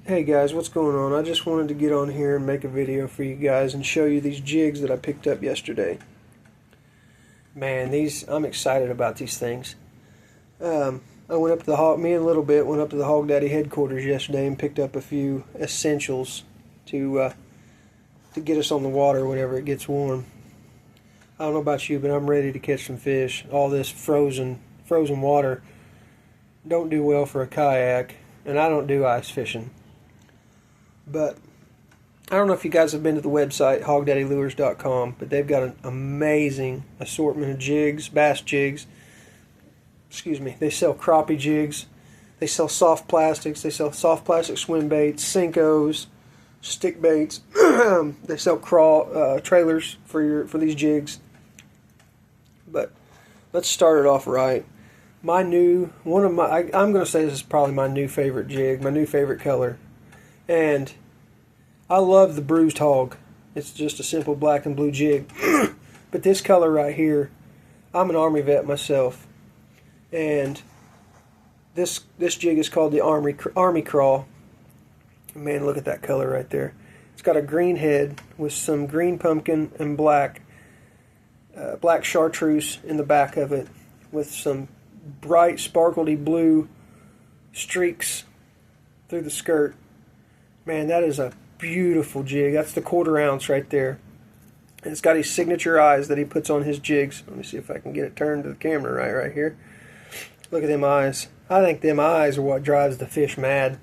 Hey guys, what's going on? I just wanted to get on here and make a video for you guys and show you these jigs that I picked up yesterday. Man, I'm excited about these things. I went up to the Hogg, me and Little Bit went up to the Hogg Daddy headquarters yesterday and picked up a few essentials to get us on the water whenever it gets warm. I don't know about you, but I'm ready to catch some fish. All this frozen water don't do well for a kayak, and I don't do ice fishing. But I don't know if you guys have been to the website, hogdaddylures.com, but they've got an amazing assortment of jigs, bass jigs. Excuse me. They sell crappie jigs. They sell soft plastics. They sell soft plastic swim baits, Senkos, stick baits. They sell trailers for these jigs. But let's start it off right. I'm going to say this is probably my new favorite jig, my new favorite color. And I love the bruised hog. It's just a simple black and blue jig. But this color right here, I'm an Army vet myself. And this jig is called the Army Crawl. Man, look at that color right there. It's got a green head with some green pumpkin and black chartreuse in the back of it, with some bright sparkly blue streaks through the skirt. Man, that is a beautiful jig. That's the 1/4 ounce right there. And it's got his signature eyes that he puts on his jigs. Let me see if I can get it turned to the camera right here. Look at them eyes. I think them eyes are what drives the fish mad.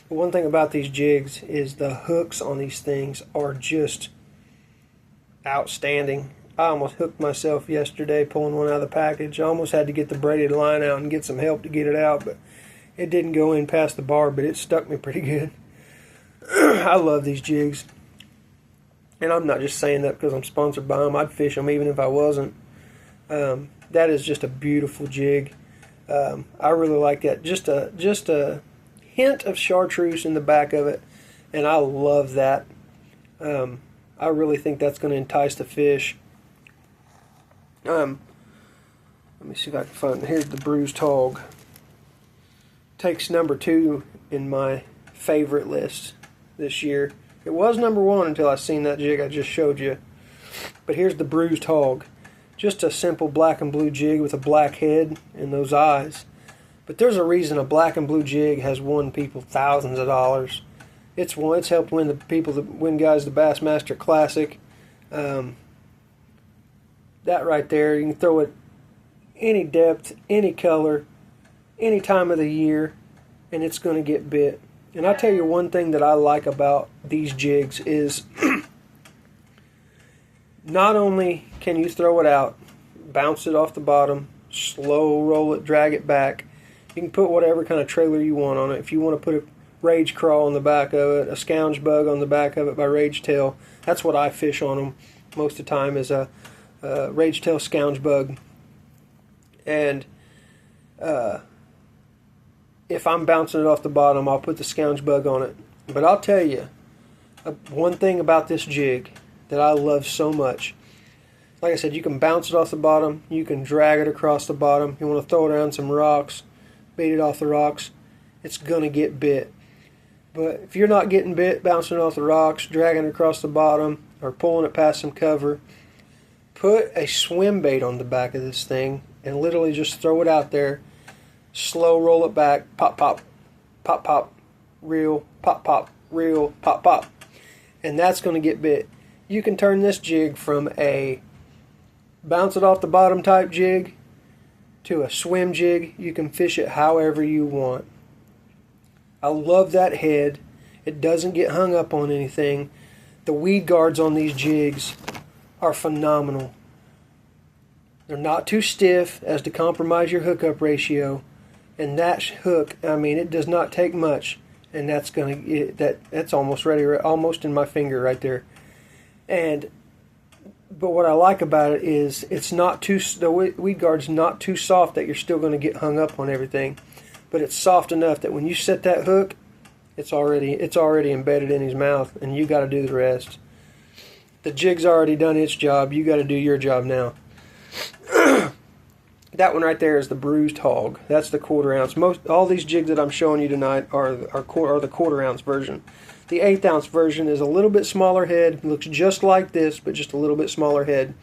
But one thing about these jigs is the hooks on these things are just outstanding. I almost hooked myself yesterday pulling one out of the package. I almost had to get the braided line out and get some help to get it out, but it didn't go in past the bar, but it stuck me pretty good. I love these jigs. And I'm not just saying that because I'm sponsored by them. I'd fish them even if I wasn't. That is just a beautiful jig. I really like that. Just a hint of chartreuse in the back of it, and I love that. I really think that's going to entice the fish. Let me see if I can find it. Here's the bruised hog. Takes number 2 in my favorite list this year. It was number 1 until I seen that jig I just showed you. But here's the bruised hog. Just a simple black and blue jig with a black head and those eyes. But there's a reason a black and blue jig has won people thousands of dollars. It's helped win guys the Bassmaster Classic. That right there, you can throw it any depth, any color, any time of the year, and it's going to get bit. And I tell you one thing that I like about these jigs is not only can you throw it out, bounce it off the bottom, slow roll it, drag it back. You can put whatever kind of trailer you want on it. If you want to put a Rage Crawl on the back of it, a Scourge Bug on the back of it by Rage Tail. That's what I fish on them most of the time, is a Rage Tail Scourge Bug. And if I'm bouncing it off the bottom, I'll put the Scourge Bug on it. But I'll tell you, one thing about this jig that I love so much. Like I said, you can bounce it off the bottom. You can drag it across the bottom. You want to throw it around some rocks, beat it off the rocks. It's going to get bit. But if you're not getting bit, bouncing it off the rocks, dragging it across the bottom, or pulling it past some cover, put a swim bait on the back of this thing and literally just throw it out there. Slow roll it back, pop, pop, pop, pop, reel, pop, pop, reel, pop, pop. And that's going to get bit. You can turn this jig from a bounce it off the bottom type jig to a swim jig. You can fish it however you want. I love that head. It doesn't get hung up on anything. The weed guards on these jigs are phenomenal. They're not too stiff as to compromise your hookup ratio. And that hook, I mean, it does not take much, and that's that's almost ready, almost in my finger right there. But what I like about it is the weed guard's not too soft that you're still going to get hung up on everything, but it's soft enough that when you set that hook, it's already embedded in his mouth, and you got to do the rest. The jig's already done its job. You got to do your job now. That one right there is the bruised hog. That's the 1/4 ounce. All these jigs that I'm showing you tonight are the 1/4 ounce version. The 1/8 ounce version is a little bit smaller head. Looks just like this, but just a little bit smaller head.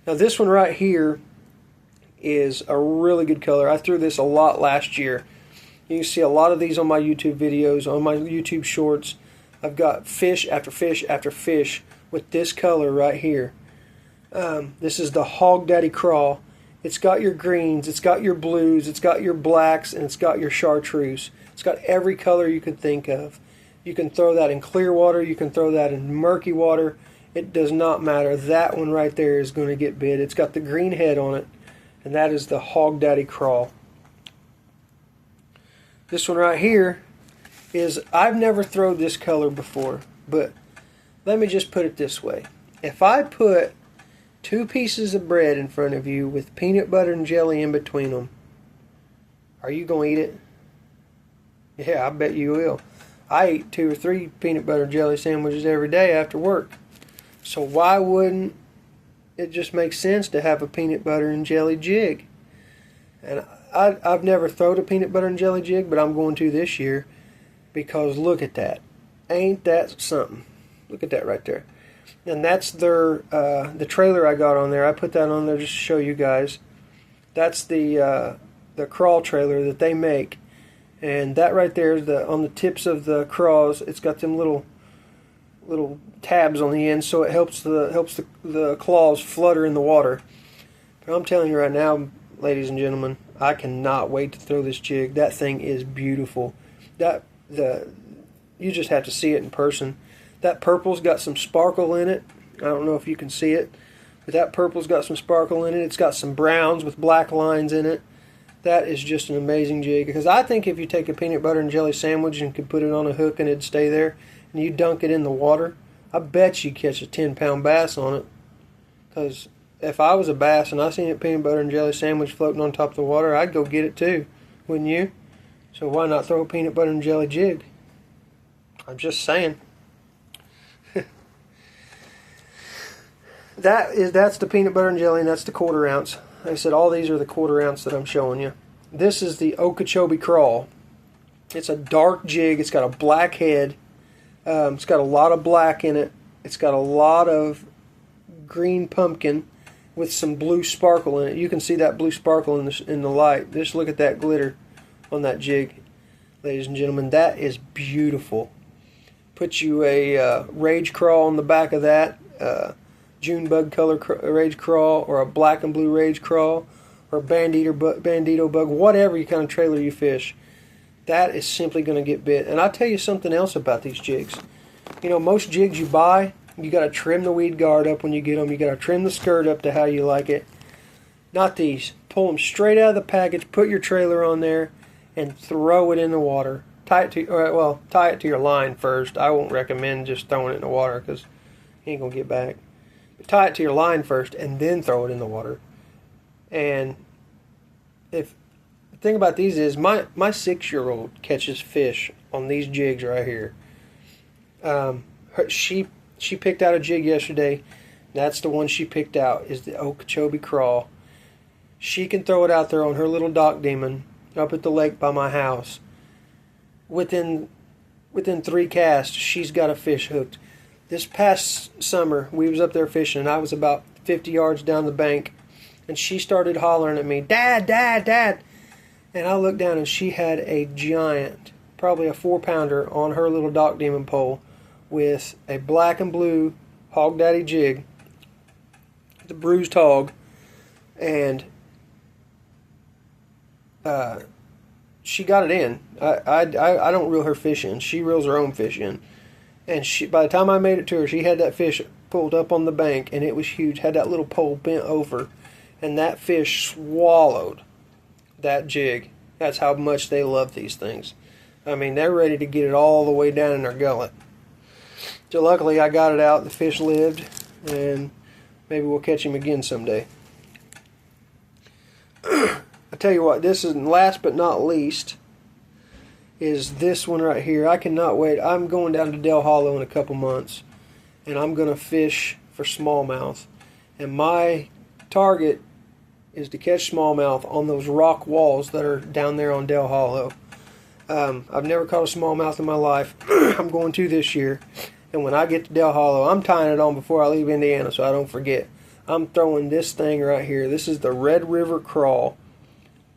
Now this one right here is a really good color. I threw this a lot last year. You can see a lot of these on my YouTube videos, on my YouTube shorts. I've got fish after fish after fish with this color right here. This is the Hog Daddy Crawl. It's got your greens, it's got your blues, it's got your blacks, and it's got your chartreuse. It's got every color you could think of. You can throw that in clear water, you can throw that in murky water. It does not matter. That one right there is going to get bit. It's got the green head on it, and that is the Hog Daddy Crawl. This one right here is, I've never thrown this color before, but let me just put it this way. If I put 2 pieces of bread in front of you with peanut butter and jelly in between them, are you going to eat it? Yeah, I bet you will. I eat 2 or 3 peanut butter and jelly sandwiches every day after work. So why wouldn't it just make sense to have a peanut butter and jelly jig? And I've never thrown a peanut butter and jelly jig, but I'm going to this year, because look at that. Ain't that something? Look at that right there. And that's their the trailer I got on there. I put that on there just to show you guys. That's the crawl trailer that they make, and that right there is on the tips of the crawls. It's got them little tabs on the end, so it helps the claws flutter in the water. But I'm telling you right now, ladies and gentlemen, I cannot wait to throw this jig. That thing is beautiful. You just have to see it in person. That purple's got some sparkle in it. I don't know if you can see it, but that purple's got some sparkle in it. It's got some browns with black lines in it. That is just an amazing jig. Because I think if you take a peanut butter and jelly sandwich and could put it on a hook and it'd stay there, and you dunk it in the water, I bet you'd catch a 10-pound bass on it. Because if I was a bass and I seen a peanut butter and jelly sandwich floating on top of the water, I'd go get it too, wouldn't you? So why not throw a peanut butter and jelly jig? I'm just saying. That's the peanut butter and jelly, and that's the 1/4 ounce. Like I said, all these are the 1/4 ounce that I'm showing you. This is the Okeechobee Crawl. It's a dark jig. It's got a black head. It's got a lot of black in it. It's got a lot of green pumpkin with some blue sparkle in it. You can see that blue sparkle in the light. Just look at that glitter on that jig, ladies and gentlemen. That is beautiful. Put you a Rage Crawl on the back of that. June bug color Rage Crawl, or a black and blue Rage Crawl, or a bandito bug, whatever you kind of trailer you fish, that is simply going to get bit. And I'll tell you something else about these jigs. You know, most jigs you buy, you got to trim the weed guard up when you get them. You got to trim the skirt up to how you like it. Not these. Pull them straight out of the package, put your trailer on there, and throw it in the water. Tie it to your line first. I won't recommend just throwing it in the water, because you ain't going to get back. Tie it to your line first and then throw it in the water. And the thing about these is my 6-year-old catches fish on these jigs right here. She picked out a jig yesterday. That's the one she picked out, is the Okeechobee Crawl. She can throw it out there on her little dock demon up at the lake by my house. Within 3 casts, she's got a fish hooked. This past summer, we was up there fishing, and I was about 50 yards down the bank, and she started hollering at me, "Dad, Dad, Dad!" And I looked down, and she had a giant, probably a 4-pounder, on her little dock demon pole with a black and blue Hog Daddy jig, the bruised hog, and she got it in. I don't reel her fish in. She reels her own fish in. And by the time I made it to her, she had that fish pulled up on the bank, and it was huge. Had that little pole bent over, and that fish swallowed that jig. That's how much they love these things. I mean, they're ready to get it all the way down in their gullet. So luckily, I got it out. The fish lived, and maybe we'll catch him again someday. I tell you what, this is last but not least, is this one right here. I cannot wait. I'm going down to Del Hollow in a couple months, and I'm going to fish for smallmouth. And my target is to catch smallmouth on those rock walls that are down there on Del Hollow. I've never caught a smallmouth in my life. I'm going to this year. And when I get to Del Hollow, I'm tying it on before I leave Indiana so I don't forget. I'm throwing this thing right here. This is the Red River Crawl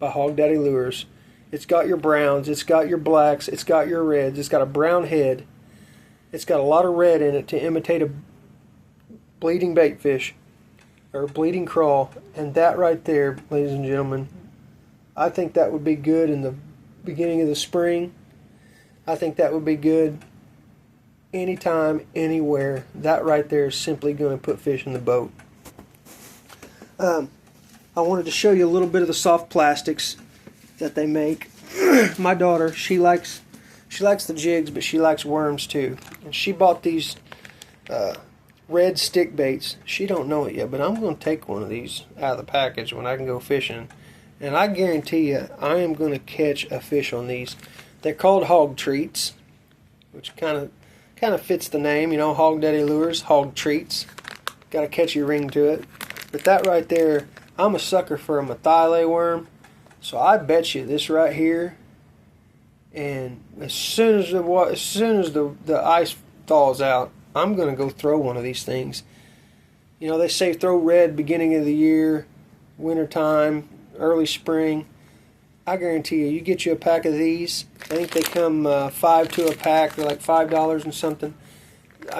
by Hog Daddy Lures. It's got your browns, it's got your blacks, it's got your reds, it's got a brown head. It's got a lot of red in it to imitate a bleeding bait fish or a bleeding crawl. And that right there, ladies and gentlemen, I think that would be good in the beginning of the spring. I think that would be good anytime, anywhere. That right there is simply going to put fish in the boat. I wanted to show you a little bit of the soft plastics that they make. My daughter, she likes the jigs, but she likes worms too. And she bought these red stick baits. She don't know it yet, but I'm going to take one of these out of the package when I can go fishing. And I guarantee you, I am going to catch a fish on these. They're called hog treats, which kind of fits the name, you know, Hog Daddy Lures, hog treats. Got a catchy ring to it. But that right there, I'm a sucker for a mathile worm. So I bet you this right here, and as soon as the ice thaws out, I'm going to go throw one of these things. You know, they say throw red beginning of the year, wintertime, early spring. I guarantee you, you get you a pack of these. I think they come 5 to a pack. They're like $5 and something.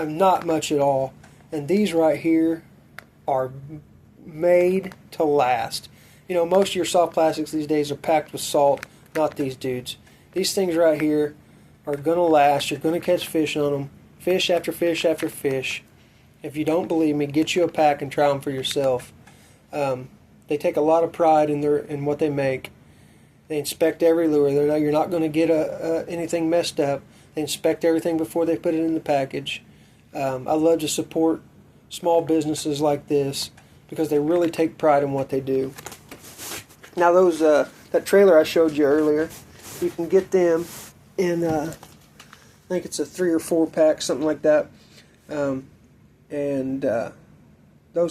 Not much at all. And these right here are made to last. You know, most of your soft plastics these days are packed with salt. Not these dudes. These things right here are going to last. You're going to catch fish on them. Fish after fish after fish. If you don't believe me, get you a pack and try them for yourself. They take a lot of pride in what they make. They inspect every lure. You're not going to get anything messed up. They inspect everything before they put it in the package. I love to support small businesses like this because they really take pride in what they do. Now those that trailer I showed you earlier, you can get them in I think it's a 3 or 4 pack, something like that. Those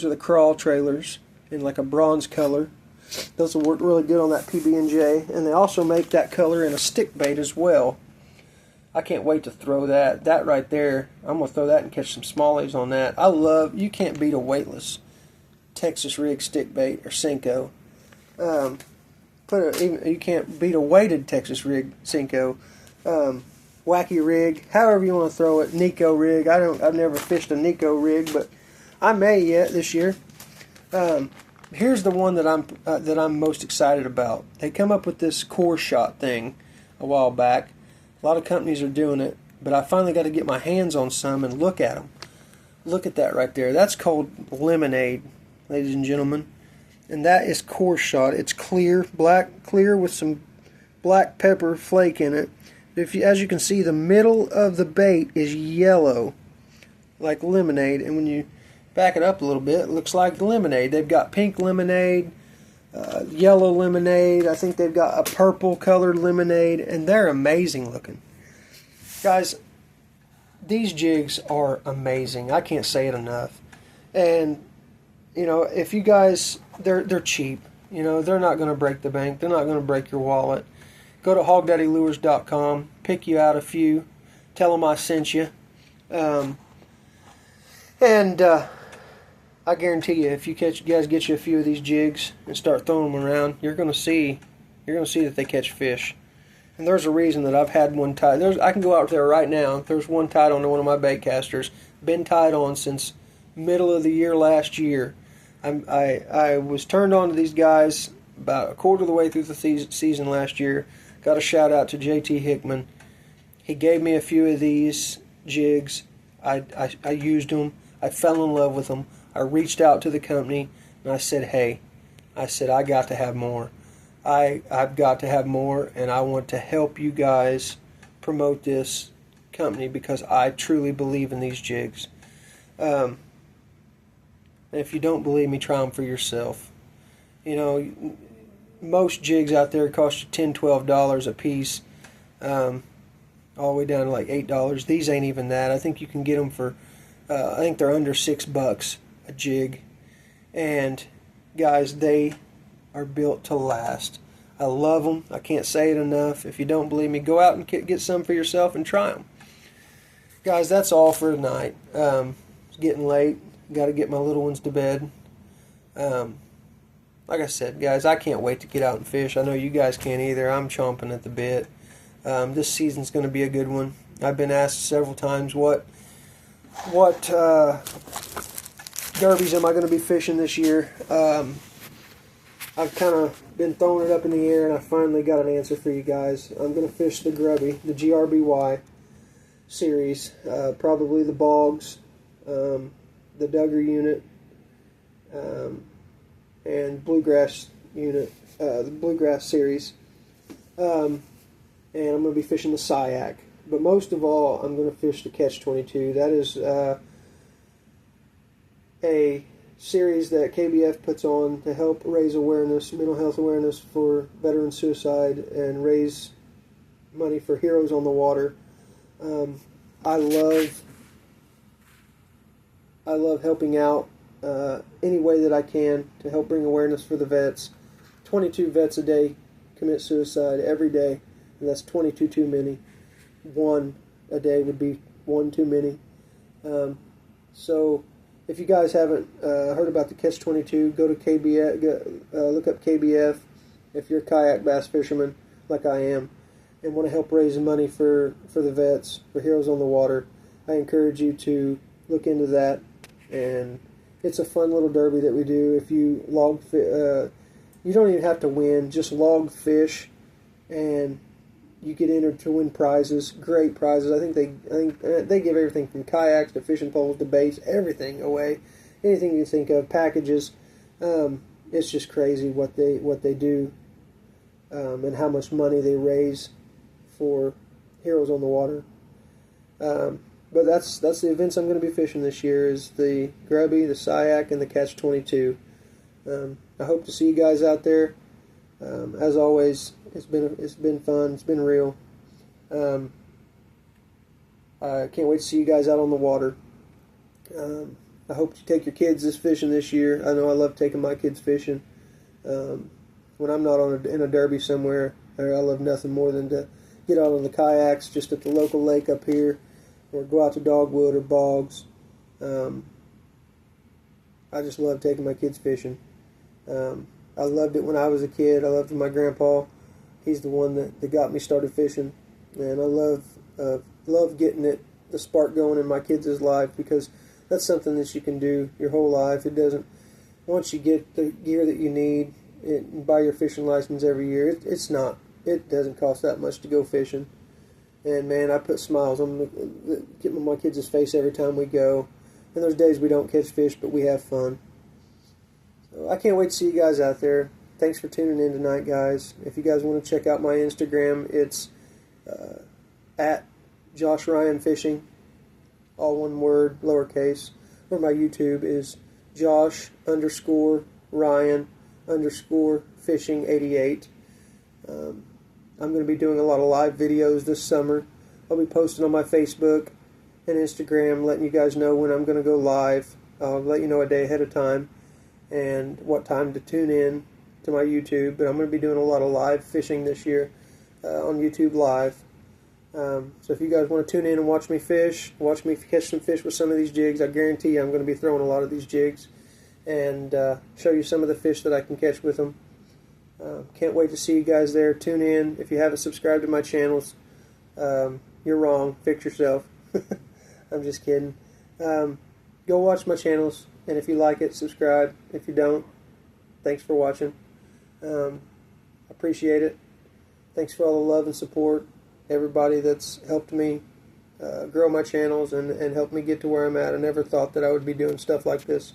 are the crawl trailers in like a bronze color. Those will work really good on that PB&J, and they also make that color in a stick bait as well. I can't wait to throw that. That right there, I'm going to throw that and catch some smallies on that. You can't beat a weightless Texas rig stick bait or Senko. You can't beat a weighted Texas rig Senko. Wacky rig, however you want to throw it. Nico rig. I've never fished a Nico rig, but I may yet this year. Here's the one that I'm most excited about. They come up with this core shot thing a while back. A lot of companies are doing it, but I finally got to get my hands on some and look at them. Look at that right there. That's called lemonade, ladies and gentlemen. And that is core shot. It's clear, black clear with some black pepper flake in it. As you can see, the middle of the bait is yellow, like lemonade. And when you back it up a little bit, it looks like lemonade. They've got pink lemonade, yellow lemonade. I think they've got a purple colored lemonade, and they're amazing looking. Guys, these jigs are amazing. I can't say it enough. And, you know, if you guys, they're cheap. You know, they're not going to break the bank. They're not going to break your wallet. Go to hogdaddylures.com, pick you out a few, tell them I sent you. I guarantee you, if you guys get you a few of these jigs and start throwing them around, you're going to see that they catch fish. And there's a reason that I've had one tied. I can go out there right now. There's one tied on to one of my bait casters. Been tied on since middle of the year last year. I was turned on to these guys about a quarter of the way through the season last year. Got a shout out to JT Hickman. He gave me a few of these jigs. I used them. I fell in love with them. I reached out to the company and I said, hey, I got to have more. I've got to have more, and I want to help you guys promote this company because I truly believe in these jigs. And if you don't believe me, try them for yourself. You know, most jigs out there cost you $10, $12 a piece, all the way down to like $8. These ain't even that. I think you can get them for, I think they're under $6 a jig. And guys, they are built to last. I love them. I can't say it enough. If you don't believe me, go out and get some for yourself and try them. Guys, that's all for tonight. It's getting late. Got to get my little ones to bed. Like I said, guys, I can't wait to get out and fish. I know you guys can't either. I'm chomping at the bit. This season's going to be a good one. I've been asked several times what derbies am I going to be fishing this year. I've kind of been throwing it up in the air, and I finally got an answer for you guys. I'm going to fish the Grubby, the GRBY series, probably the Bogs, the Duggar unit, and Bluegrass unit, the Bluegrass series. And I'm going to be fishing the Syak. But most of all, I'm going to fish the Catch-22. That is a series that KBF puts on to help raise awareness, mental health awareness for veteran suicide, and raise money for Heroes on the Water. I love helping out any way that I can to help bring awareness for the vets. 22 vets a day commit suicide every day, and that's 22 too many. One a day would be one too many. So if you guys haven't heard about the Catch-22, go to KBF, look up KBF if you're a kayak bass fisherman like I am and want to help raise money for the vets, for Heroes on the Water. I encourage you to look into that, and it's a fun little derby that we do. If you you don't even have to win, just log fish, and you get entered to win prizes, great prizes. I think they give everything from kayaks to fishing poles to baits, everything away, anything you think of, packages. It's just crazy what they do, and how much money they raise for Heroes on the Water. But that's the events I'm going to be fishing this year, is the Grubby, the Syak, and the Catch-22. I hope to see you guys out there. As always, it's been fun. It's been real. I can't wait to see you guys out on the water. I hope you take your kids fishing this year. I know I love taking my kids fishing. When I'm not in a derby somewhere, I love nothing more than to get out on the kayaks just at the local lake up here, or go out to Dogwood or Bogs. I just love taking my kids fishing. I loved it when I was a kid. I loved my grandpa. He's the one that got me started fishing, and I love getting the spark going in my kids' life, because that's something that you can do your whole life. It doesn't, once you get the gear that you need, and buy your fishing license every year, it doesn't cost that much to go fishing. And man, I put smiles on my kids' face every time we go. And there's days we don't catch fish, but we have fun. So I can't wait to see you guys out there. Thanks for tuning in tonight, guys. If you guys want to check out my Instagram, it's at Josh Ryan Fishing, all one word, lowercase. Or my YouTube is Josh_Ryan_Fishing88. I'm going to be doing a lot of live videos this summer. I'll be posting on my Facebook and Instagram, letting you guys know when I'm going to go live. I'll let you know a day ahead of time and what time to tune in to my YouTube. But I'm going to be doing a lot of live fishing this year on YouTube Live. So if you guys want to tune in and watch me fish, watch me catch some fish with some of these jigs, I guarantee you I'm going to be throwing a lot of these jigs and show you some of the fish that I can catch with them. Can't wait to see you guys there. Tune in. If you haven't subscribed to my channels, you're wrong. Fix yourself. I'm just kidding. Go watch my channels, and if you like it, subscribe. If you don't, thanks for watching. Appreciate it. Thanks for all the love and support. Everybody that's helped me grow my channels and helped me get to where I'm at. I never thought that I would be doing stuff like this.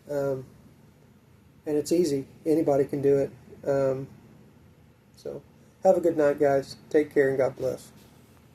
And it's easy. Anybody can do it. So have a good night, guys. Take care, and God bless.